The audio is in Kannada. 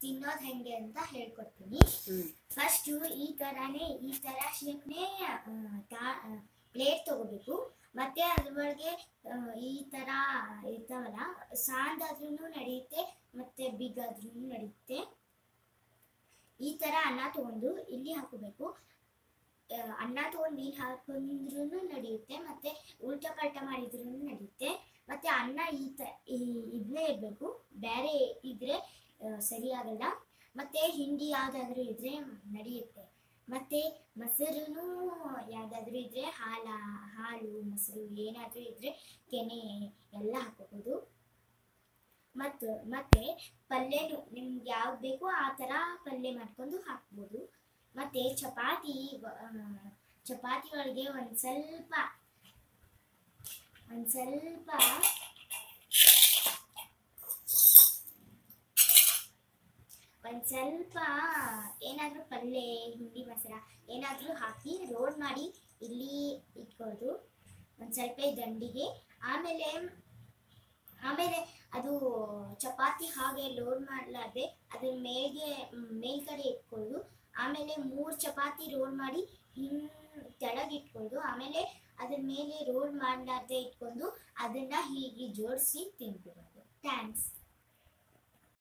ತಿನ್ನೋದು ಹೆಂಗೆ ಅಂತ ಹೇಳ್ಕೊಡ್ತೀನಿ. ಫಸ್ಟು ಈ ತರ ಶೇಪ್ನೇ ಪ್ಲೇಟ್ ತಗೋಬೇಕು. ಮತ್ತೆ ಅದ್ರೊಳಗೆ ಈ ತರ ಇರ್ತಾವಲ್ಲ, ಸಾಂದಾದ್ರೂ ನಡೆಯುತ್ತೆ ಮತ್ತೆ ಬಿಗ್ ಆದ್ರೂ ನಡೆಯುತ್ತೆ. ಈ ತರ ಅನ್ನ ತಗೊಂಡು ಇಲ್ಲಿ ಹಾಕೋಬೇಕು. ಅನ್ನ ತಗೊಂಡು ನೀರು ಹಾಕೊಂಡ್ರೂ ನಡೆಯುತ್ತೆ, ಮತ್ತೆ ಉಲ್ಟಾ ಪಲ್ಟಾ ಮಾಡಿದ್ರೂ ನಡೆಯುತ್ತೆ. ಮತ್ತೆ ಅನ್ನ ಇದನ್ನೇ ಇರಬೇಕು, ಬೇರೆ ಇದ್ರೆ ಸರಿ ಆಗಲ್ಲ. ಮತ್ತೆ ಹಿಂಡಿ ಯಾವ್ದಾದ್ರು ಇದ್ರೆ ನಡೆಯುತ್ತೆ. ಮತ್ತೆ ಮೊಸರು ಯಾವ್ದಾದ್ರು ಇದ್ರೆ ಹಾಲು ಮೊಸರು ಏನಾದ್ರೂ ಇದ್ರೆ ಕೆನೆ ಎಲ್ಲ ಹಾಕೋಬಹುದು. ಮತ್ತೆ ಪಲ್ಯನು ನಿಮ್ಗೆ ಯಾವ್ದು ಬೇಕೋ ಆ ತರ ಪಲ್ಯ ಮಾಡ್ಕೊಂಡು ಹಾಕ್ಬೋದು. ಮತ್ತೆ ಚಪಾತಿ ಒಳಗೆ ಒಂದ್ ಸ್ವಲ್ಪ ಏನಾದ್ರೂ ಪಲ್ಯ ಹಿಂಡಿ ಮಸಾಲ ಏನಾದ್ರೂ ಹಾಕಿ ರೋಲ್ ಮಾಡಿ ಇಲ್ಲಿ ಇಟ್ಕೊಳ್ಳೋದು ಒಂದ್ ಸ್ವಲ್ಪ ದಂಡಿಗೆ. ಆಮೇಲೆ ಅದು ಚಪಾತಿ ಹಾಗೆ ಲೋಡ್ ಮಾಡಲಾರ್ದೆ ಅದ್ರ ಮೇಲ್ಗಡೆ ಇಟ್ಕೊಳ್ಳೋದು. ಆಮೇಲೆ 3 ಚಪಾತಿ ರೋಲ್ ಮಾಡಿ ಕೆಳಗೆ ಇಟ್ಕೊಳ್ಳೋದು. ಆಮೇಲೆ ಅದ್ರ ಮೇಲೆ ರೋಲ್ ಮಾಡಲಾರ್ದೆ ಇಟ್ಕೊಂಡು ಅದನ್ನ ಹೀಗೆ ಜೋಡಿಸಿ ತಿನ್ಬಿಡೋದು. ಥ್ಯಾಂಕ್ಸ್.